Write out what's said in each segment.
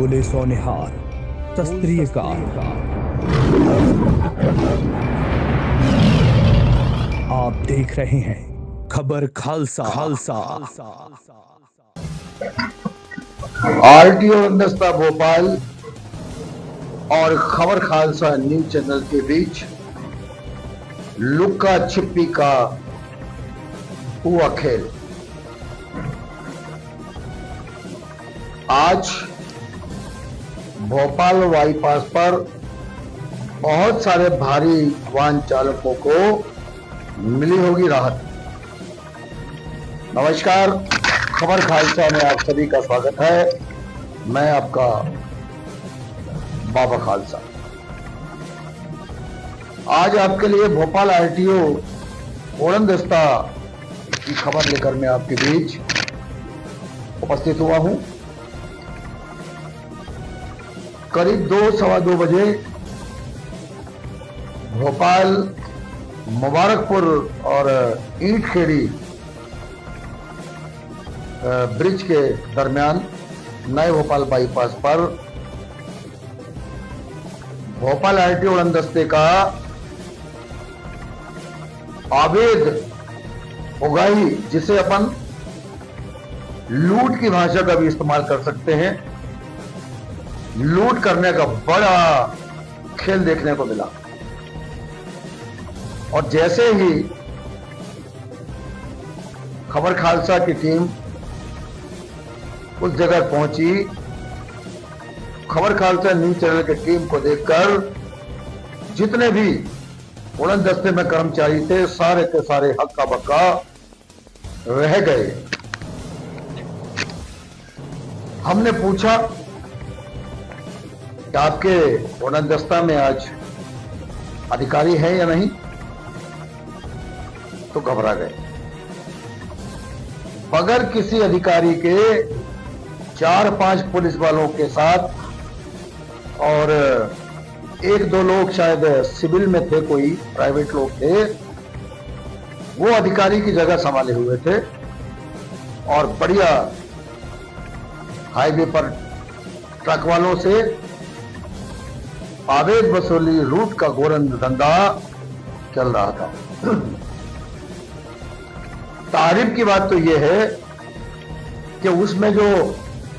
बोले सोनिहार, सत श्री अकाल। आप देख रहे हैं खबर खालसा। आरटीओ दस्ता भोपाल और खबर खालसा न्यूज चैनल के बीच लुक्का छिपी का हुआ खेल। आज भोपाल बाईपास पर बहुत सारे भारी वाहन चालकों को मिली होगी राहत। नमस्कार, खबर खालसा में आप सभी का स्वागत है। मैं आपका बाबा खालसा। आज आपके लिए भोपाल आरटीओ उड़नदस्ता की खबर लेकर मैं आपके बीच उपस्थित हुआ हूं। करीब 2-2:15 बजे भोपाल मुबारकपुर और ईंटखेड़ी ब्रिज के दरमियान नए भोपाल बाईपास पर भोपाल आरटीओ उड़नदस्ते का अवैध उगाही, जिसे अपन लूट की भाषा का भी इस्तेमाल कर सकते हैं, लूट करने का बड़ा खेल देखने को मिला। और जैसे ही खबर खालसा की टीम उस जगह पहुंची, खबर खालसा न्यूज चैनल की टीम को देखकर जितने भी उड़नदस्ते में कर्मचारी थे, सारे के सारे हक्का बक्का रह गए। हमने पूछा कि आपके उड़नदस्ता में आज अधिकारी है या नहीं, तो घबरा गए। बगैर किसी अधिकारी के 4-5 पुलिस वालों के साथ और 1-2 लोग शायद सिविल में थे, कोई प्राइवेट लोग थे, वो अधिकारी की जगह संभाले हुए थे और बढ़िया हाईवे पर ट्रक वालों से अवैध वसूली लूट का घोरन धंधा चल रहा था। तारीफ की बात तो यह है कि उसमें जो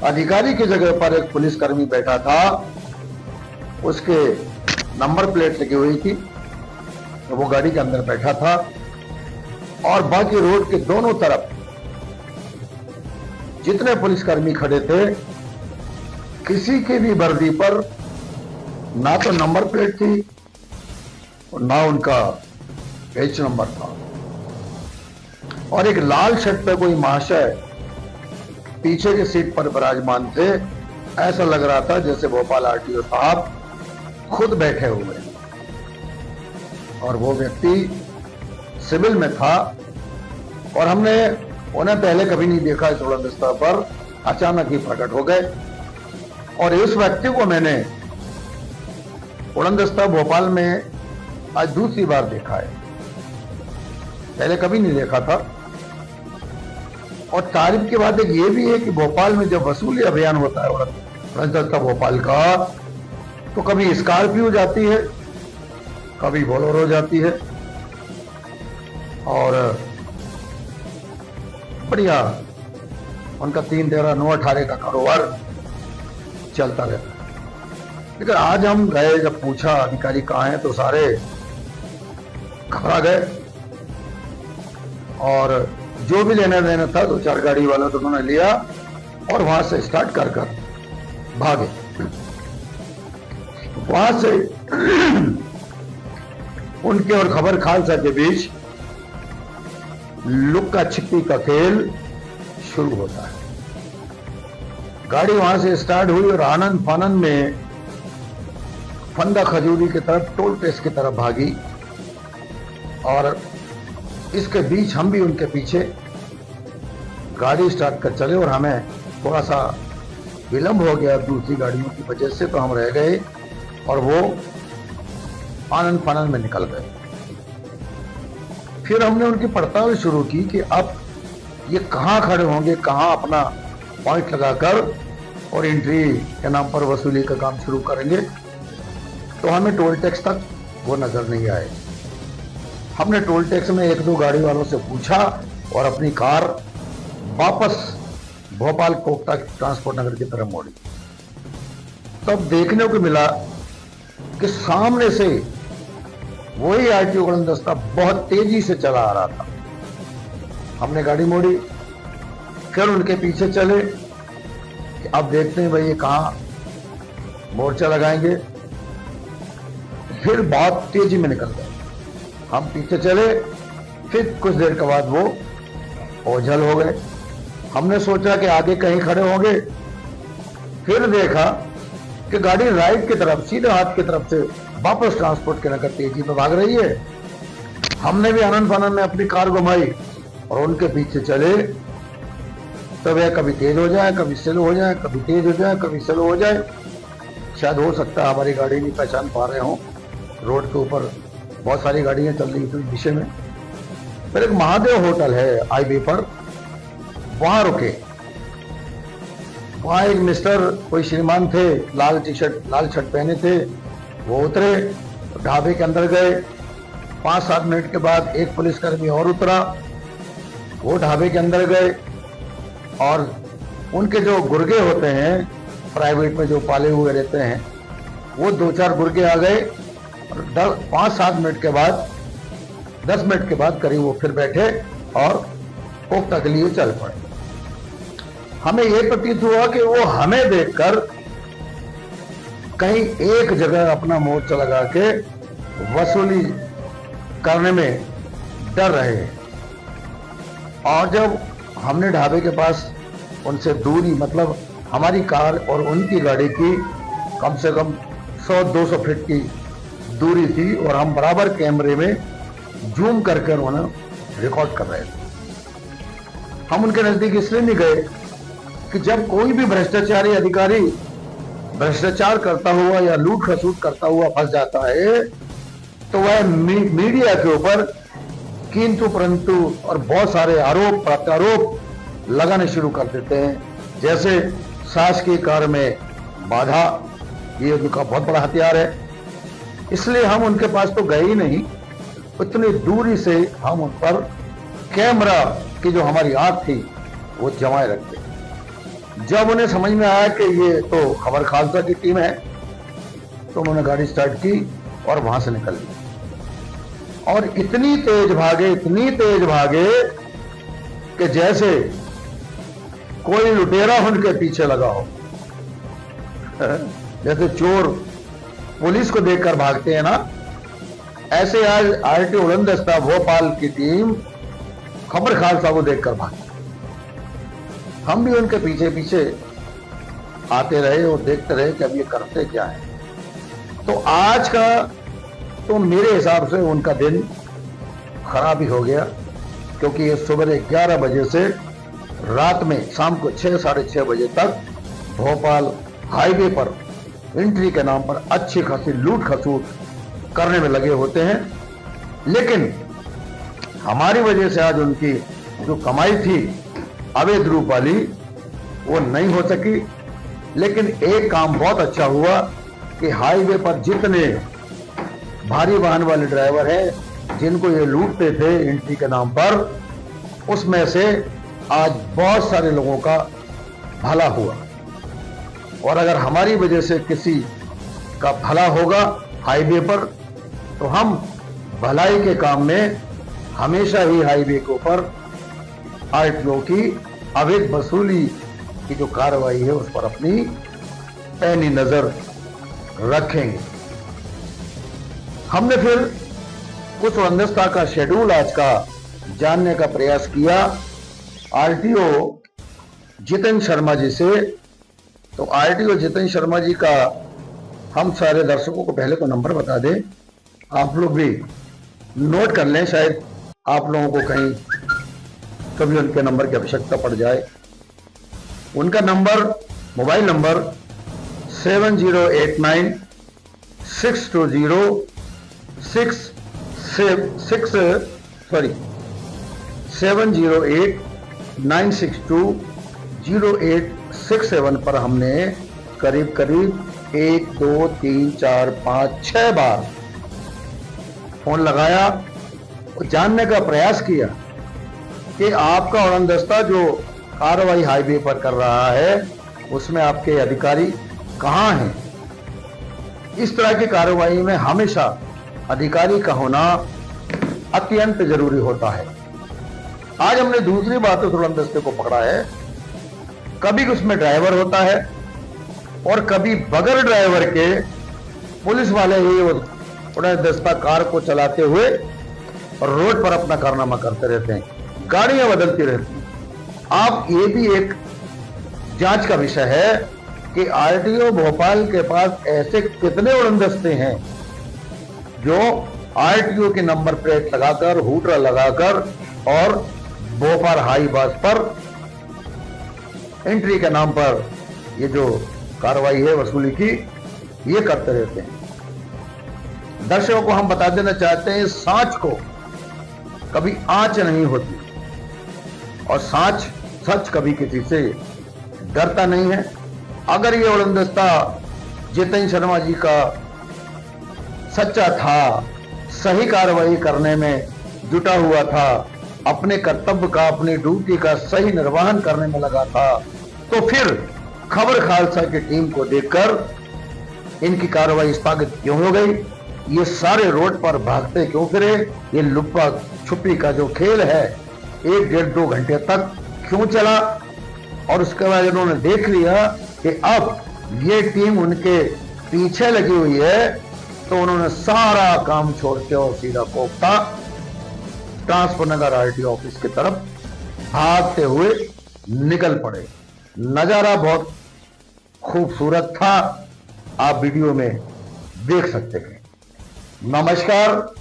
अधिकारी की जगह पर एक पुलिसकर्मी बैठा था, उसके नंबर प्लेट लगी हुई थी, तो वो गाड़ी के अंदर बैठा था और बाकी रोड के दोनों तरफ जितने पुलिसकर्मी खड़े थे, किसी की भी वर्दी पर ना तो नंबर प्लेट थी और ना उनका पेज नंबर था। और एक लाल शर्ट पे कोई महाशय पीछे की सीट पर विराजमान थे। ऐसा लग रहा था जैसे भोपाल आरटीओ साहब खुद बैठे हुए, और वो व्यक्ति सिविल में था और हमने उन्हें पहले कभी नहीं देखा इस उड़नदस्ता पर, अचानक ही प्रकट हो गए। और इस व्यक्ति को मैंने उड़नदस्ता भोपाल में आज दूसरी बार देखा है, पहले कभी नहीं देखा था। और तारीफ की बात एक ये भी है कि भोपाल में जब वसूली अभियान होता है उड़नदस्ता भोपाल का, तो कभी स्कॉर्पियो जाती है, कभी बोलेरो जाती है और बढ़िया उनका 3-13-9-18 का कारोबार चलता रहता है। लेकिन आज हम गए, जब पूछा अधिकारी कहाँ हैं, तो सारे घबरा गए और जो भी लेना देना था 2-4 गाड़ी वाला तो उन्होंने लिया और वहां से स्टार्ट कर भागे। वहां से उनके और खबर खालसा के बीच लुक्का छिपी का खेल शुरू होता है। गाड़ी वहां से स्टार्ट हुई और आनंद फानंद में फंदा खजूरी की तरफ, टोल प्लेस की तरफ भागी और इसके बीच हम भी उनके पीछे गाड़ी स्टार्ट कर चले और हमें थोड़ा सा विलंब हो गया दूसरी गाड़ियों की वजह से, तो हम रह गए और वो आनंद फानंद में निकल गए। फिर हमने उनकी पड़ताल शुरू की कि अब ये कहाँ खड़े होंगे, कहाँ अपना पॉइंट लगाकर और एंट्री के नाम पर वसूली का काम शुरू करेंगे तो हमें टोल टैक्स तक वो नजर नहीं आए। हमने टोल टैक्स में एक दो गाड़ी वालों से पूछा और अपनी कार वापस भोपाल कोकता ट्रांसपोर्ट नगर की तरफ मोड़ी। तब देखने को मिला कि सामने से वही आरटीओ उड़नदस्ता बहुत तेजी से चला आ रहा था। हमने गाड़ी मोड़ी, फिर उनके पीछे चले कि अब देखते हैं भाई ये कहां मोर्चा लगाएंगे। फिर बहुत तेजी में निकल गए, हम पीछे चले, फिर कुछ देर के बाद वो ओझल हो गए। हमने सोचा कि आगे कहीं खड़े होंगे, फिर देखा कि गाड़ी राइट की तरफ सीधे हाथ की तरफ से वापस ट्रांसपोर्ट के नगर तेजी में भाग रही है। हमने भी आनंद फानंद में अपनी कार घुमाई और उनके पीछे चले। तो वह कभी तेज हो जाए, कभी स्लो हो जाए, कभी तेज हो जाए, कभी स्लो हो जाए। शायद हो सकता है हमारी गाड़ी नहीं पहचान पा रहे हो। रोड के ऊपर बहुत सारी गाड़ियां चल रही थी दिशा में। फिर एक महादेव होटल है हाईवे पर, वहां रुके। वहां एक मिस्टर कोई श्रीमान थे, लाल टी शर्ट लाल शर्ट पहने थे, वो उतरे, ढाबे के अंदर गए। 5-7 मिनट के बाद एक पुलिसकर्मी और उतरा, वो ढाबे के अंदर गए और उनके जो गुर्गे होते हैं प्राइवेट में जो पाले हुए रहते हैं, वो 2-4 गुर्गे आ गए और 5-7 मिनट के बाद 10 मिनट के बाद करीब वो फिर बैठे और कोकता के लिए चल पड़े। हमें यह प्रतीत हुआ कि वो हमें देखकर कहीं एक जगह अपना मोर्चा लगा के वसूली करने में डर रहे हैं। और जब हमने ढाबे के पास उनसे दूरी, मतलब हमारी कार और उनकी गाड़ी की कम से कम 100-200 फीट की दूरी थी और हम बराबर कैमरे में जूम करके उन्हें रिकॉर्ड कर रहे थे। हम उनके नजदीक इसलिए नहीं गए कि जब कोई भी भ्रष्टाचारी अधिकारी भ्रष्टाचार करता हुआ या लूट खसूट करता हुआ फंस जाता है तो वह मीडिया के ऊपर किंतु परंतु और बहुत सारे आरोप प्रत्यारोप लगाने शुरू कर देते हैं। जैसे शासकीय कार्य में बाधा, ये उनका बहुत बड़ा हथियार है। इसलिए हम उनके पास तो गए ही नहीं, उतनी दूरी से हम उन पर कैमरा की जो हमारी आंख थी वो जमाए रखते। जब उन्हें समझ में आया कि ये तो खबर खालसा की टीम है तो उन्होंने गाड़ी स्टार्ट की और वहां से निकल ली और इतनी तेज भागे कि जैसे कोई लुटेरा उनके पीछे लगा हो। जैसे चोर पुलिस को देखकर भागते हैं ना, ऐसे आज आरटीओ उड़नदस्ता भोपाल की टीम खबर खालसा को देखकर भागी। हम भी उनके पीछे पीछे आते रहे और देखते रहे कि अब ये करते क्या है। तो आज का तो मेरे हिसाब से उनका दिन खराब ही हो गया, क्योंकि ये सुबह 11 बजे से रात में शाम को 6-6:30 बजे तक भोपाल हाईवे पर एंट्री के नाम पर अच्छी खासी लूट खसूट करने में लगे होते हैं। लेकिन हमारी वजह से आज उनकी जो कमाई थी अवैध रूप वाली वो नहीं हो सकी। लेकिन एक काम बहुत अच्छा हुआ कि हाईवे पर जितने भारी वाहन वाले ड्राइवर हैं जिनको ये लूटते थे एंट्री के नाम पर, उसमें से आज बहुत सारे लोगों का भला हुआ। और अगर हमारी वजह से किसी का भला होगा हाईवे पर तो हम भलाई के काम में हमेशा ही हाईवे के ऊपर आरटीओ की अवैध वसूली की जो कार्रवाई है उस पर अपनी पैनी नजर रखेंगे। हमने फिर कुछ उड़नदस्ता का शेड्यूल आज का जानने का प्रयास किया आरटीओ जितेंद्र शर्मा जी से। तो आरटीओ जितेंद्र शर्मा जी का हम सारे दर्शकों को पहले तो नंबर बता दें, आप लोग भी नोट कर लें, शायद आप लोगों को कहीं कभी उनके नंबर की आवश्यकता पड़ जाए। उनका नंबर, मोबाइल नंबर 7089 620 708 962 08 67 पर हमने करीब करीब 1 2 3 4 5 6 बार फोन लगाया और जानने का प्रयास किया कि आपका उड़नदस्ता जो कार्रवाई हाईवे पर कर रहा है उसमें आपके अधिकारी कहां हैं। इस तरह की कार्रवाई में हमेशा अधिकारी का होना अत्यंत जरूरी होता है। आज हमने दूसरी बात उस उड़नदस्ते को पकड़ा है। कभी उसमें ड्राइवर होता है और कभी बगैर ड्राइवर के पुलिस वाले ही उड़नदस्ता कार को चलाते हुए रोड पर अपना कारनामा करते रहते हैं, गाड़ियां बदलती रहती हैं। आप ये भी एक जांच का विषय है कि आरटीओ भोपाल के पास ऐसे कितने उड़नदस्ते हैं जो आरटीओ के नंबर प्लेट लगाकर, हुटर लगाकर और भोपाल हाई बास पर एंट्री के नाम पर ये जो कार्रवाई है वसूली की, ये करते रहते हैं। दर्शकों को हम बता देना चाहते हैं, सांच को कभी आंच नहीं होती और सांच सच कभी किसी से डरता नहीं है। अगर ये उड़नदस्ता जितेंद्र शर्मा जी का सच्चा था, सही कार्रवाई करने में जुटा हुआ था, अपने कर्तव्य का, अपनी ड्यूटी का सही निर्वहन करने में लगा था, तो फिर खबर खालसा की टीम को देखकर इनकी कार्रवाई स्थगित क्यों हो गई? ये सारे रोड पर भागते क्यों फिरे? ये लुप्पा छुपी का जो खेल है 1 डेढ़ 2 घंटे तक क्यों चला? और उसके बाद इन्होंने देख लिया कि अब ये टीम उनके पीछे लगी हुई है, तो उन्होंने सारा काम छोड़ के और सीधा कोफ्ता ट्रांसपोर्ट नगर आरटीओ ऑफिस की तरफ भागते हुए निकल पड़े। नजारा बहुत खूबसूरत था, आप वीडियो में देख सकते हैं। नमस्कार।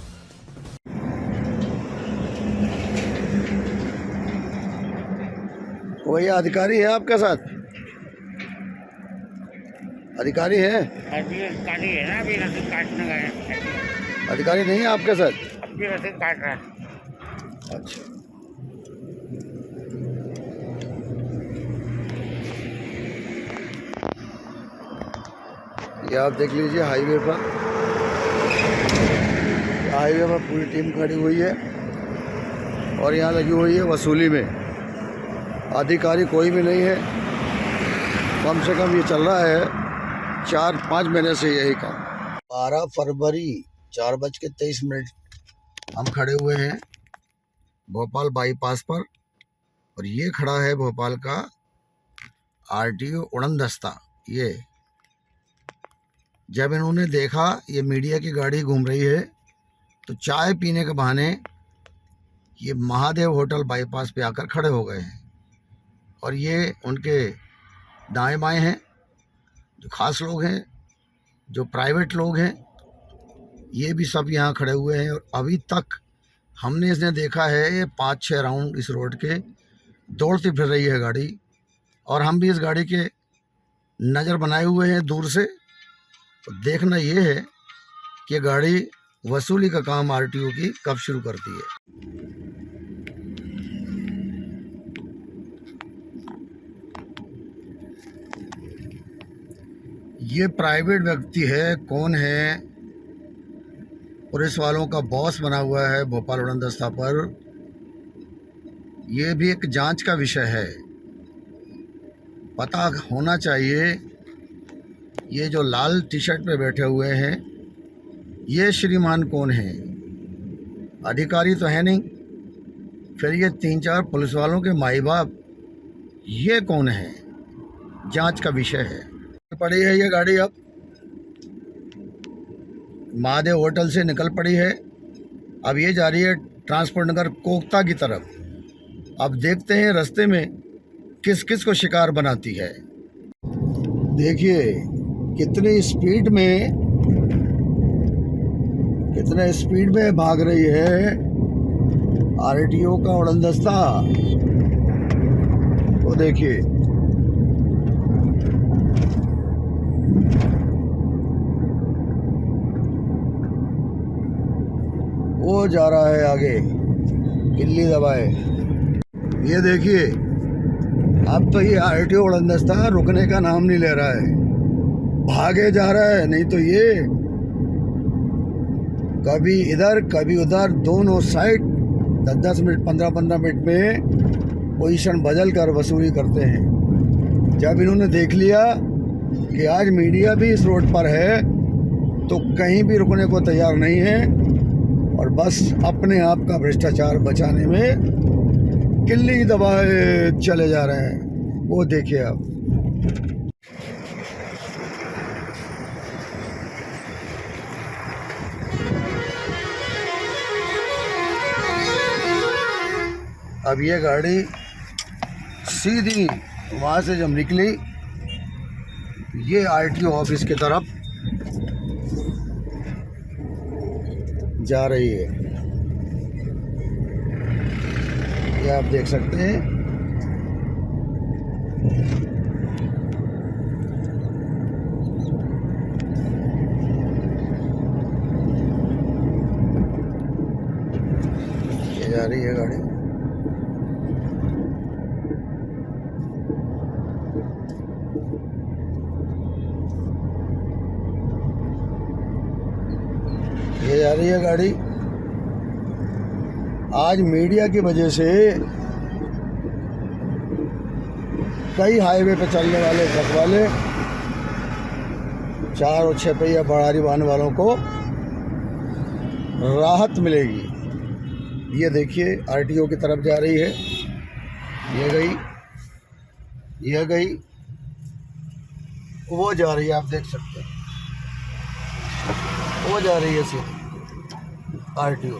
वही अधिकारी है आपके साथ? अधिकारी है? अभी अधिकारी है ना, अभी रसीद काटने गए। अधिकारी नहीं है आपके साथ? अभी रसीद काट रहा है। अच्छा, ये आप देख लीजिए हाईवे पर पूरी टीम खड़ी हुई है और यहाँ लगी हुई है वसूली में। अधिकारी कोई भी नहीं है। कम से कम ये चल रहा है 4-5 महीने से यही काम। 12 फरवरी 4:23 हम खड़े हुए हैं भोपाल बाईपास पर और ये खड़ा है भोपाल का आरटीओ उड़नदस्ता। ये जब इन्होंने देखा ये मीडिया की गाड़ी घूम रही है तो चाय पीने के बहाने ये महादेव होटल बाईपास पे आकर खड़े हो गए हैं और ये उनके दाएं बाएं हैं, जो खास लोग हैं, जो प्राइवेट लोग हैं, ये भी सब यहाँ खड़े हुए हैं। और अभी तक हमने इसने देखा है ये 5-6 राउंड इस रोड के दौड़ती फिर रही है गाड़ी और हम भी इस गाड़ी के नज़र बनाए हुए हैं दूर से। तो देखना ये है कि गाड़ी वसूली का काम आरटीओ की कब शुरू करती है। ये प्राइवेट व्यक्ति है, कौन है? पुलिस वालों का बॉस बना हुआ है भोपाल उड़नदस्ता पर। यह भी एक जांच का विषय है, पता होना चाहिए। ये जो लाल टी शर्ट पे बैठे हुए हैं ये श्रीमान कौन है? अधिकारी तो है नहीं। फिर ये 3-4 पुलिस वालों के माई बाप, ये कौन है? जांच का विषय है। पड़ी है ये गाड़ी, अब महादेव होटल से निकल पड़ी है, अब ये जा रही है ट्रांसपोर्ट नगर कोकता की तरफ। अब देखते हैं रास्ते में किस किस को शिकार बनाती है। देखिए कितने स्पीड में भाग रही है आरटीओ का उड़नदस्ता। वो देखिए वो जा रहा है आगे, किल्ली दबाए। ये देखिए अब तो ये आरटीओ उड़नदस्ता रुकने का नाम नहीं ले रहा है, भागे जा रहा है। नहीं तो ये कभी इधर कभी उधर, दोनों साइड 10-10 मिनट 15-15 मिनट में पोजीशन बदल कर वसूली करते हैं। जब इन्होंने देख लिया कि आज मीडिया भी इस रोड पर है तो कहीं भी रुकने को तैयार नहीं है और बस अपने आप का भ्रष्टाचार बचाने में किल्ली दबाए चले जा रहे हैं। वो देखिए आप। अब ये गाड़ी सीधी वहाँ से जब निकली ये आरटीओ ऑफिस की तरफ जा रही है, ये आप देख सकते हैं। ये जा रही है गाड़ी। ये जा रही है गाड़ी। आज मीडिया की वजह से कई हाईवे पे चलने वाले ट्रक वाले, 4 और 6 पहिया बड़ारी वाहन वालों को राहत मिलेगी। ये देखिए आरटीओ की तरफ जा रही है, ये गई, ये गई, वो जा रही है, आप देख सकते हैं, वो जा रही है सीधी आरटीओ।